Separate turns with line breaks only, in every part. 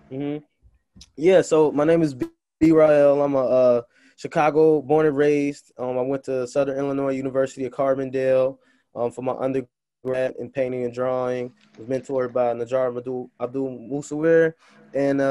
hmm Yeah, so my name is B. Rael. I'm a Chicago born and raised. I went to Southern Illinois University of Carbondale for my undergrad in painting and drawing. Was mentored by Najar Abdul Musawir, and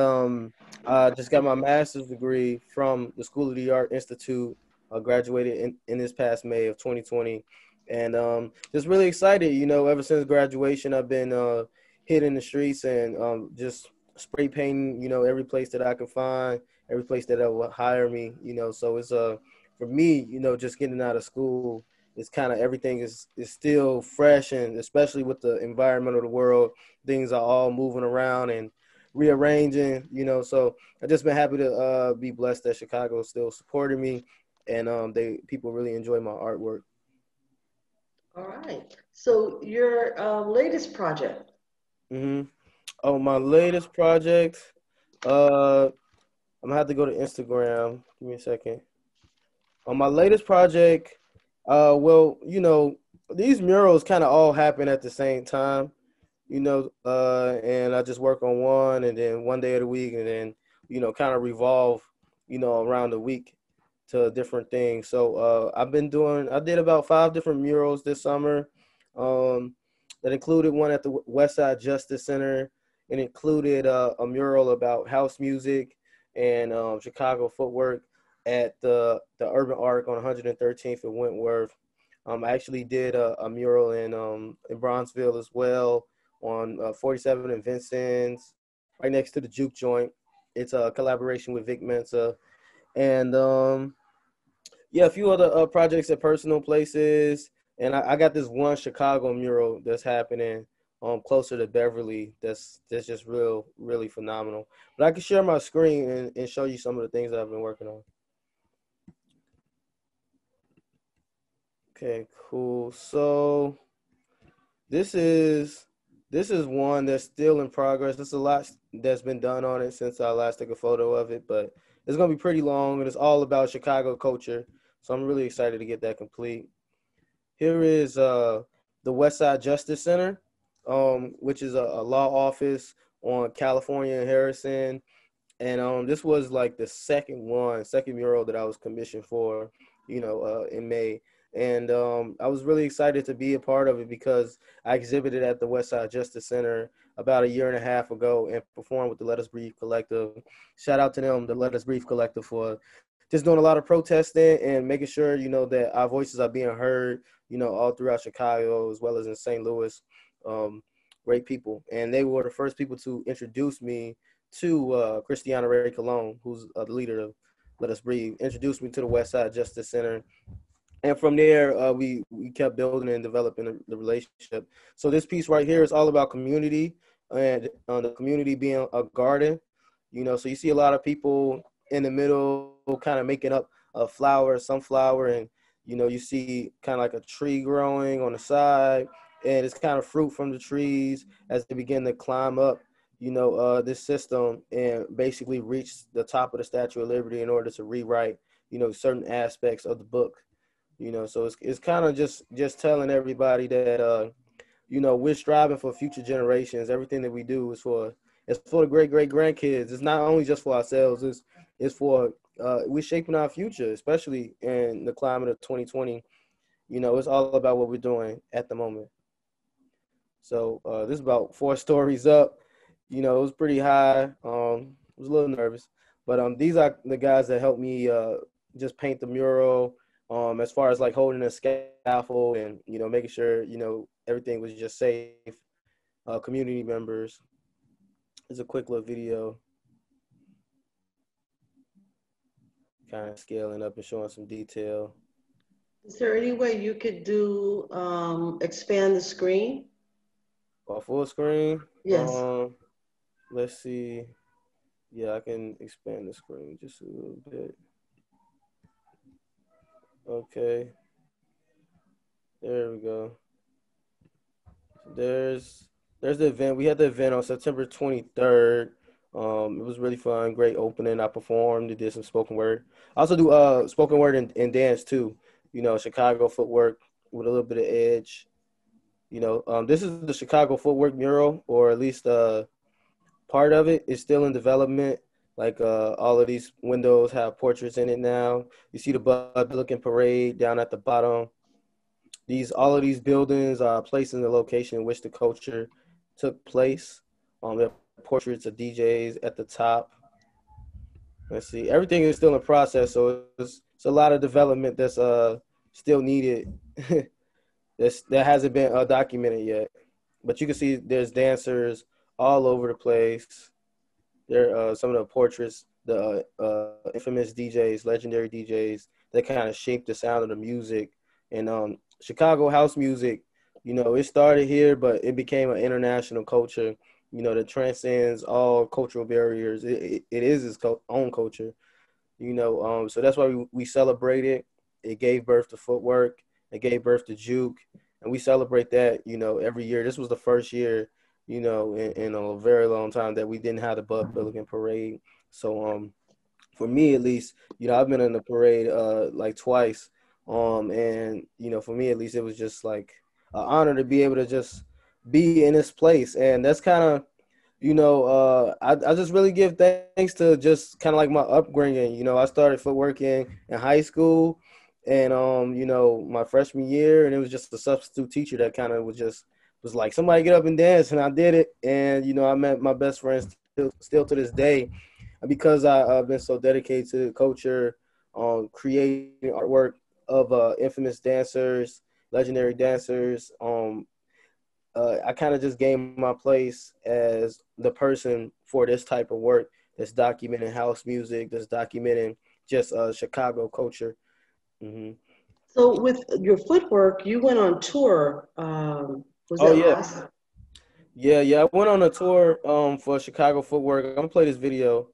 I just got my master's degree from the School of the Art Institute. I graduated in this past May of 2020, and just really excited. Ever since graduation, I've been hitting the streets and just spray painting, every place that I can find, every place that will hire me, So it's for me, just getting out of school, it's kind of everything is still fresh, and especially with the environment of the world, things are all moving around and rearranging, So I just been happy to be blessed that Chicago still supported me, and they people really enjoy my artwork.
All right. So your latest project.
hmm Oh, my latest project. Uh, I'm gonna have to go to Instagram. Give me a second. On my latest project, well, these murals kind of all happen at the same time, and I just work on one, and then one day of the week, and then, kind of revolve, around the week to different things. So I did about 5 different murals this summer. Um, that included one at the West Side Justice Center. It included a mural about house music and Chicago footwork at the Urban Arc on 113th and Wentworth. I actually did a mural in Bronzeville as well on 47 and Vincent's, right next to the Juke Joint. It's a collaboration with Vic Mensa, and yeah, a few other projects at personal places. And I got this one Chicago mural that's happening closer to Beverly. That's just really phenomenal. But I can share my screen and show you some of the things that I've been working on. Okay, cool. So this is this is one that's still in progress. There's a lot that's been done on it since I last took a photo of it, but it's gonna be pretty long, and it's all about Chicago culture. So I'm really excited to get that complete. Here is the West Side Justice Center, which is a law office on California and Harrison. And this was like the second mural that I was commissioned for, in May. And I was really excited to be a part of it because I exhibited at the West Side Justice Center about a year and a half ago and performed with the Let Us Breathe Collective. Shout out to them, the Let Us Breathe Collective, for just doing a lot of protesting and making sure, that our voices are being heard, all throughout Chicago as well as in St. Louis. Um, Great people. And they were the first people to introduce me to Christiana Ray Colon, who's the leader of Let Us Breathe, introduced me to the West Side Justice Center. And from there, we kept building and developing the relationship. So this piece right here is all about community and the community being a garden. So you see a lot of people in the middle kind of making up a flower, sunflower, and you see kind of like a tree growing on the side, and it's kind of fruit from the trees as they begin to climb up this system and basically reach the top of the Statue of Liberty in order to rewrite, certain aspects of the book. So it's kind of just telling everybody that we're striving for future generations. Everything that we do is for the great grandkids. It's not only just for ourselves. It's for we're shaping our future, especially in the climate of 2020. It's all about what we're doing at the moment. So this is about 4 stories up. It was pretty high. I was a little nervous, but these are the guys that helped me just paint the mural. As far as like holding a scaffold and making sure everything was just safe. Community members. It's a quick little video, kind of scaling up and showing some detail.
Is there any way you could do expand the screen?
Full screen.
Yes.
Let's see. Yeah, I can expand the screen just a little bit. Okay, there we go. So there's the event. We had the event on September 23rd. It was really fun. Great opening. I performed. Did some spoken word. I also do spoken word and dance too. Chicago footwork with a little bit of edge. This is the Chicago footwork mural, or at least part of it is still in development. Like all of these windows have portraits in it now. You see the Bud Billiken Parade down at the bottom. These all of these buildings are placed in the location in which the culture took place. There are portraits of DJs at the top. Let's see. Everything is still in process, so it's a lot of development that's still needed. That hasn't been documented yet. But you can see there's dancers all over the place. There are some of the portraits, the infamous DJs, legendary DJs that kind of shaped the sound of the music. And Chicago house music, it started here, but it became an international culture, that transcends all cultural barriers. It is its own culture, so that's why we celebrate it. It gave birth to footwork. It gave birth to juke. And we celebrate that, every year. This was the first year, in a very long time that we didn't have the Bud Billiken Parade. So for me at least, I've been in the parade like twice. And for me at least, it was just like an honor to be able to just be in this place. And that's kind of, I just really give thanks to just kind of like my upbringing. I started footworking in high school and my freshman year, and it was just a substitute teacher that kind of was like, somebody get up and dance, and I did it. And I met my best friends still to this day, because I've been so dedicated to the culture, creating artwork of infamous dancers, legendary dancers. I kind of just gained my place as the person for this type of work that's documenting house music, that's documenting just Chicago culture. Mm-hmm.
So with your footwork, you went on tour. Was
Oh
that
yeah,
last?
yeah. I went on a tour for Chicago Footwork. I'm gonna play this video.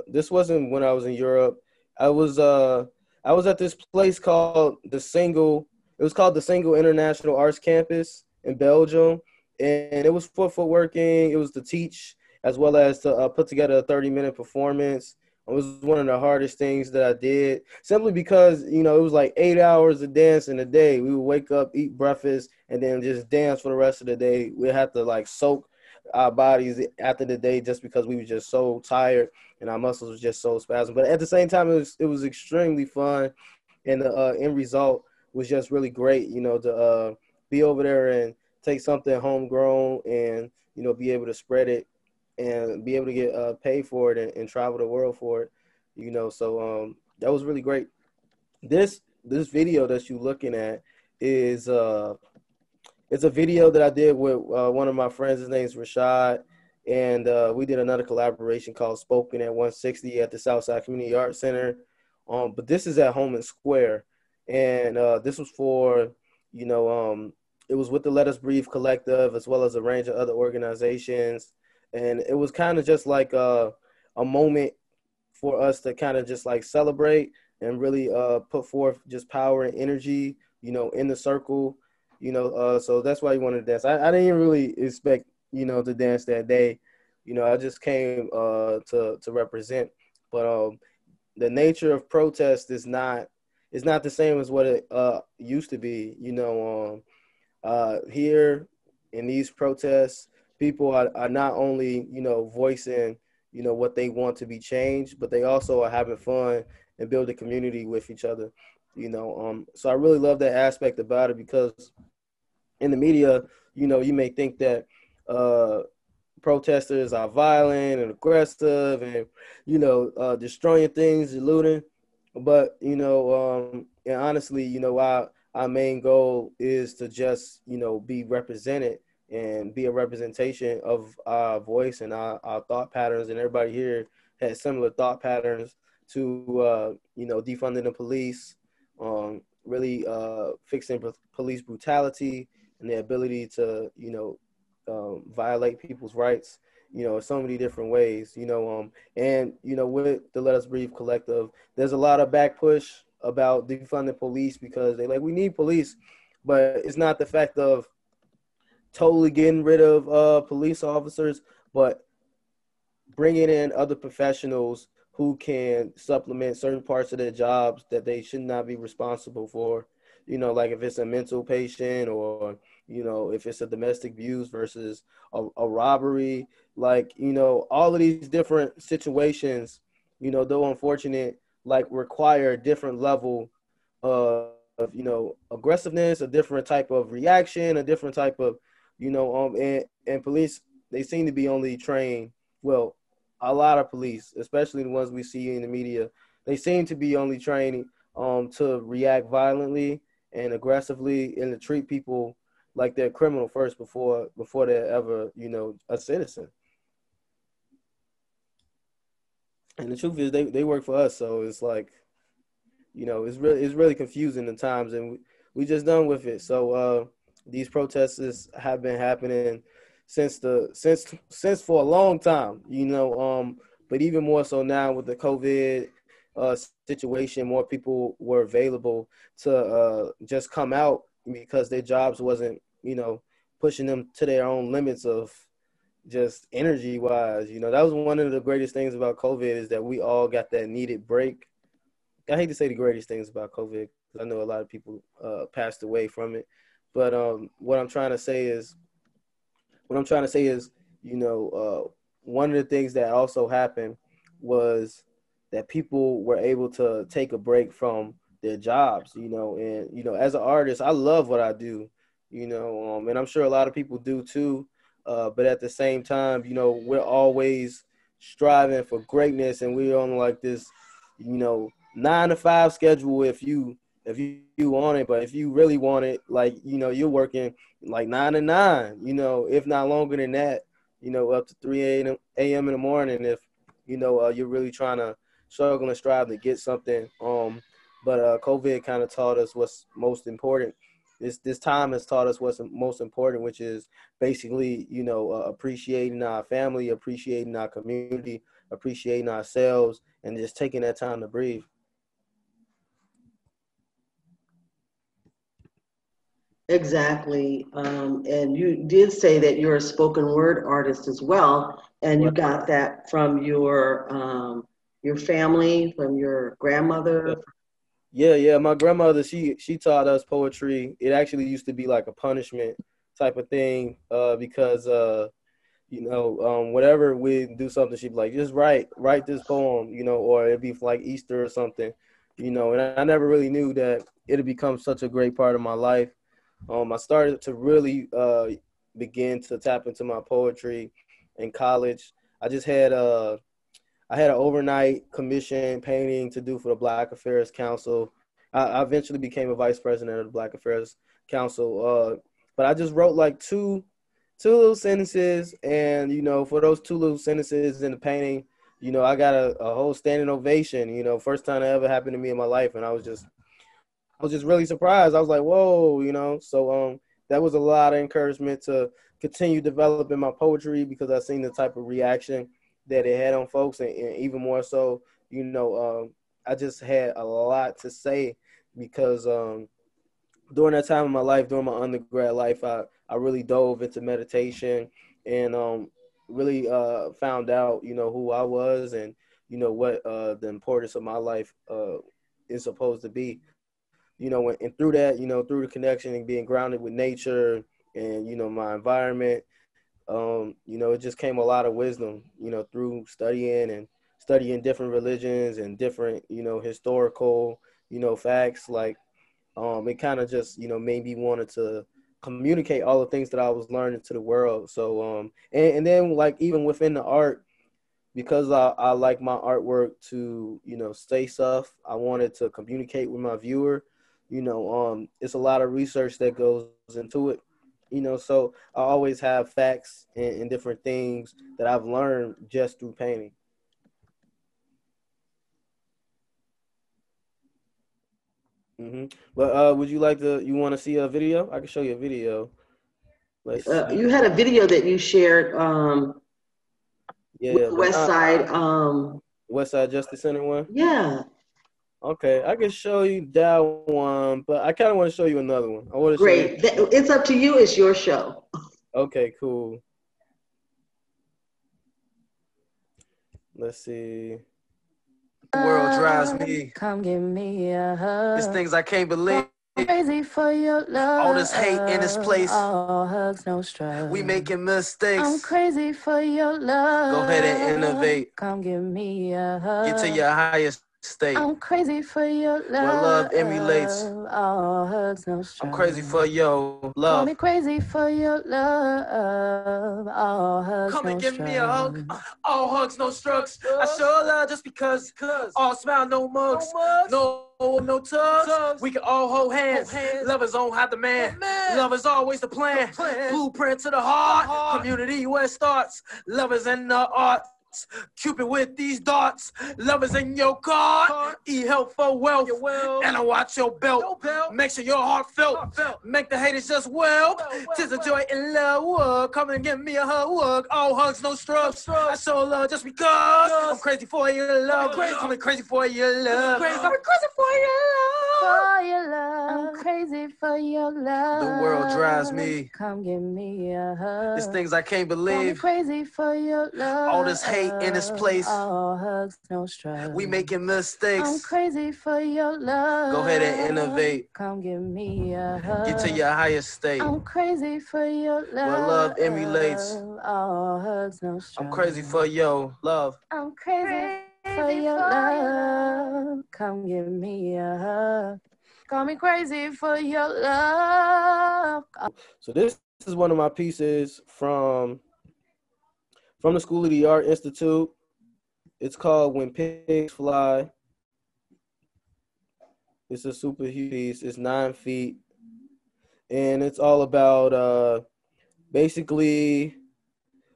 This wasn't when I was in Europe. I was uh I was at this place called the Single. It was called the Single International Arts Campus in Belgium, and it was for footworking. It was to teach as well as to put together a 30-minute performance. It was one of the hardest things that I did, simply because it was like 8 hours of dancing a day. We would wake up, eat breakfast, and then just dance for the rest of the day. We had to like soak our bodies after the day just because we were just so tired and our muscles was just so spasmed. But at the same time, it was extremely fun, and the end result was just really great. To be over there and take something homegrown and be able to spread it and be able to get paid for it and travel the world for it. So that was really great. This video that you're looking at is it's a video that I did with one of my friends. His name's Rashad. And we did another collaboration called Spoken at 160 at the Southside Community Arts Center. But this is at Home and Square. And this was for, it was with the Let Us Breathe Collective as well as a range of other organizations. And it was kind of just like a moment for us to kind of just like celebrate and really put forth just power and energy, in the circle, so that's why you wanted to dance. I didn't really expect, to dance that day. I just came to represent. But the nature of protest is not the same as what it used to be. Here in these protests, people are not only, voicing, what they want to be changed, but they also are having fun and build a community with each other. So I really love that aspect about it, because in the media, you may think that protesters are violent and aggressive and, destroying things and looting. But, and honestly, our main goal is to just, be represented and be a representation of our voice and our thought patterns. And everybody here has similar thought patterns to, defunding the police, really fixing police brutality and the ability to, violate people's rights, so many different ways, and, with the Let Us Breathe Collective, there's a lot of back push about defunding police because they like, we need police, but it's not the fact of totally getting rid of police officers, but bringing in other professionals who can supplement certain parts of their jobs that they should not be responsible for. Like if it's a mental patient or, you know, if it's a domestic abuse versus a robbery, like, you know, all of these different situations, you know, though unfortunate, like require a different level of, you know, aggressiveness, a different type of reaction, a different type of, you know, and police, they seem to be only trained, well, a lot of police, especially the ones we see in the media, they seem to be only trained to react violently and aggressively and to treat people like they're criminal first before they're ever, you know, a citizen. And the truth is they work for us, so it's like, you know, it's really confusing at times, and we just done with it. So these protests have been happening since for a long time, you know, but even more so now with the COVID situation, more people were available to just come out because their jobs wasn't, you know, pushing them to their own limits of just energy wise. You know, that was one of the greatest things about COVID is that we all got that needed break. I hate to say the greatest things about COVID because I know a lot of people passed away from it. But what I'm trying to say is, you know, one of the things that also happened was that people were able to take a break from their jobs, you know, and, you know, as an artist, I love what I do, you know, and I'm sure a lot of people do too. But at the same time, you know, we're always striving for greatness, and we're on like this, you know, 9 to 5 schedule if you want it, but if you really want it, like, you know, you're working like 9 to 9, you know, if not longer than that, you know, up to 3 a.m. in the morning if, you know, you're really trying to struggle and strive to get something. But COVID kind of taught us what's most important. This time has taught us what's most important, which is basically, you know, appreciating our family, appreciating our community, appreciating ourselves, and just taking that time to breathe.
Exactly. And you did say that you're a spoken word artist as well, and you
Right.
got that from your family, from your grandmother.
Yeah, yeah. My grandmother, she taught us poetry. It actually used to be like a punishment type of thing, because you know, whenever we do something, she'd be like, just write this poem, you know, or it'd be like Easter or something, you know. And I never really knew that it'd become such a great part of my life. I started to really begin to tap into my poetry in college. I just had I had an overnight commission painting to do for the Black Affairs Council. I eventually became a vice president of the Black Affairs Council, but I just wrote like two little sentences, and, you know, for those two little sentences in the painting, you know, I got a whole standing ovation. You know, first time that ever happened to me in my life, and I was just really surprised. I was like, whoa, you know. So that was a lot of encouragement to continue developing my poetry because I seen the type of reaction that it had on folks, and even more so, you know, I just had a lot to say because during that time of my life, during my undergrad life, I really dove into meditation and really found out, you know, who I was and, you know, what the importance of my life is supposed to be. You know, and through that, you know, through the connection and being grounded with nature and, you know, my environment, you know, it just came a lot of wisdom, you know, through studying different religions and different, you know, historical, you know, facts. Like, it kind of just, you know, made me wanted to communicate all the things that I was learning to the world. So, and then like even within the art, because I like my artwork to, you know, say stuff, I wanted to communicate with my viewer. You know, it's a lot of research that goes into it. You know, so I always have facts and different things that I've learned just through painting. But would you like to? You want to see a video? I can show you a video. Let's
You
see.
had a video that you shared with
Yeah,
the
the
West Side.
West Side Justice Center one.
Yeah,
Okay, I can show you that one, but I kind of want to show you another one. I want to show you.
great. It's up to you. It's your show.
Okay, cool. Let's see. The world drives me. Come give me a hug. It's things I can't believe. crazy for your love.
All this hate in this place.
All hugs, no stress.
We making mistakes.
I'm crazy for your love.
Go ahead and innovate.
Come give me a hug.
Get to your highest state.
I'm crazy for your love.
Where love emulates.
All hugs, no stress.
I'm crazy for your love.
Call me crazy for your love. All hugs,
Come
no
and give
stress.
me a hug. All hugs, no struts. I show love just because. All smile, no mugs. No tugs. We can all hold hands. Love is on how the man. Love is always the plan. Blueprint to the heart. Community where it starts. Love is in the arts. Cupid with these darts. Love is in your card. Eat health for wealth. And I watch your belt. Make sure your heart felt. Make the haters just well. Tis a joy in love. Come and give me a hug. All hugs, no strubs. I show love just because I'm crazy for your love. I'm crazy for your love. I'm crazy for your love.
I'm crazy for your love.
The world drives me.
Come give me a hug.
There's things I can't
I'm
believe.
crazy for your love.
All this hate in this place.
All hugs, no stress.
We making mistakes.
I'm crazy for your love.
Go ahead and innovate.
Come give me a hug.
Get to your highest state.
I'm crazy for your love.
Where love emulates.
All hugs, no stress.
I'm crazy for your love.
I'm crazy for your love. Come give me a hug. Call me crazy for your love. So this is one of my pieces from the School of the Art Institute. It's called When Pigs Fly. It's a super huge piece. It's 9 feet. And it's all about basically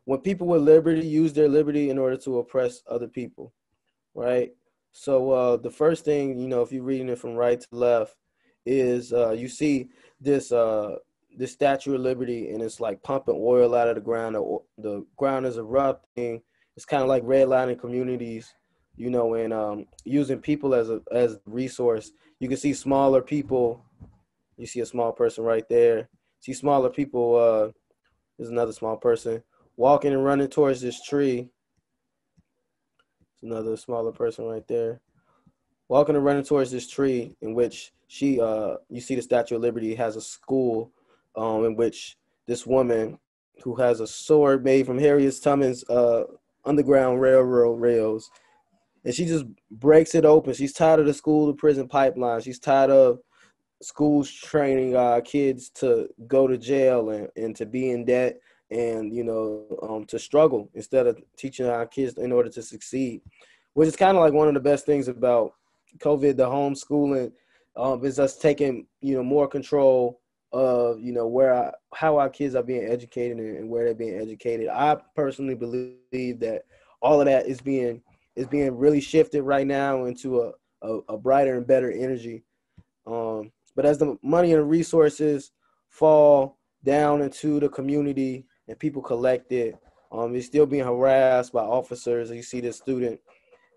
when people with liberty use their liberty in order to oppress other people, right? So the first thing, if you're reading it from right to left, is you see this Statue of Liberty, and it's like pumping oil out of the ground. The ground is erupting. It's kind of like redlining communities, and using people as a resource. You can see smaller people. You see a small person right there. See smaller people. There's another small person walking and running towards this tree. There's another smaller person right there, walking and running towards this tree, in which you see the Statue of Liberty has a school, in which this woman who has a sword made from Harriet Tubman's Underground Railroad rails, and she just breaks it open. She's tired of the school to prison pipeline. She's tired of schools training kids to go to jail and to be in debt and, to struggle instead of teaching our kids in order to succeed, which is kind of like one of the best things about COVID, the homeschooling, is us taking, more control of, how our kids are being educated and where they're being educated. I personally believe that all of that is being really shifted right now into a brighter and better energy. But as the money and resources fall down into the community and people collect it, it's still being harassed by officers. You see this student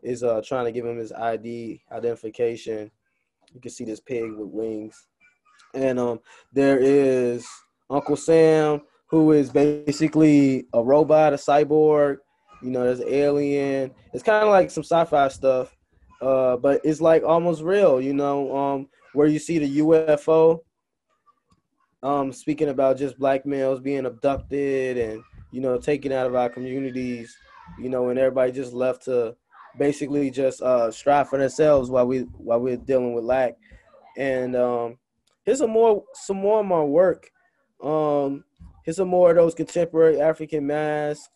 is trying to give him his identification. You can see this pig with wings. And there is Uncle Sam, who is basically a robot, a cyborg. There's an alien. It's kind of like some sci-fi stuff, but it's like almost real, where you see the UFO, speaking about just black males being abducted and, taken out of our communities, and everybody just left to basically just strive for themselves while we're dealing with lack. And here's some more of my work. Here's some more of those contemporary African masks.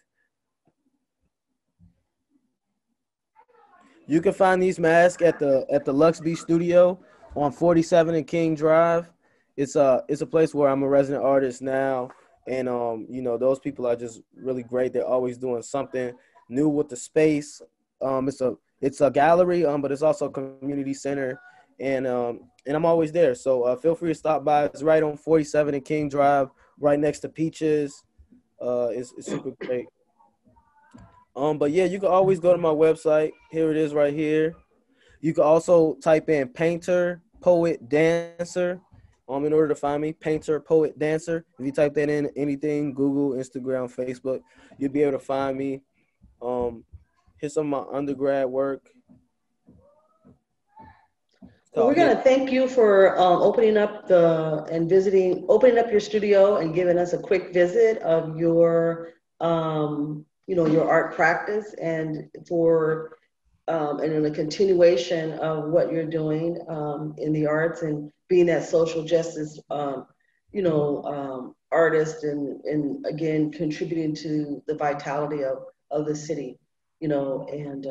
You can find these masks at the Luxby Studio on 47 and King Drive. It's a place where I'm a resident artist now, and those people are just really great. They're always doing something new with the space. It's a gallery, but it's also a community center, and I'm always there. So feel free to stop by. It's right on 47 and King Drive, right next to Peaches. It's super great. But yeah, you can always go to my website. Here it is right here. You can also type in painter, poet, dancer, in order to find me. Painter, poet, dancer. If you type that in anything, Google, Instagram, Facebook, you'll be able to find me. Here's some of my undergrad work.
Well, we're
Talk.
gonna thank you for opening up opening up your studio and giving us a quick visit of your, your art practice and and in a continuation of what you're doing in the arts and being that social justice, artist and again contributing to the vitality of the city, and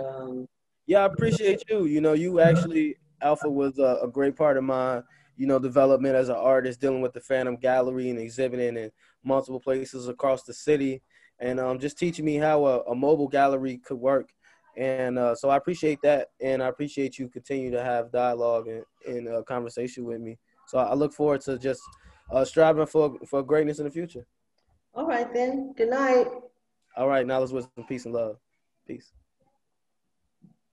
Yeah, I appreciate you. You know, you actually Alpha was a great part of my, development as an artist, dealing with the Phantom Gallery and exhibiting in multiple places across the city, and just teaching me how a mobile gallery could work. And so I appreciate that, and I appreciate you continue to have dialogue and conversation with me. So I look forward to just striving for greatness in the future.
all right then. Good night.
All right, now let's wish some peace and love. Peace.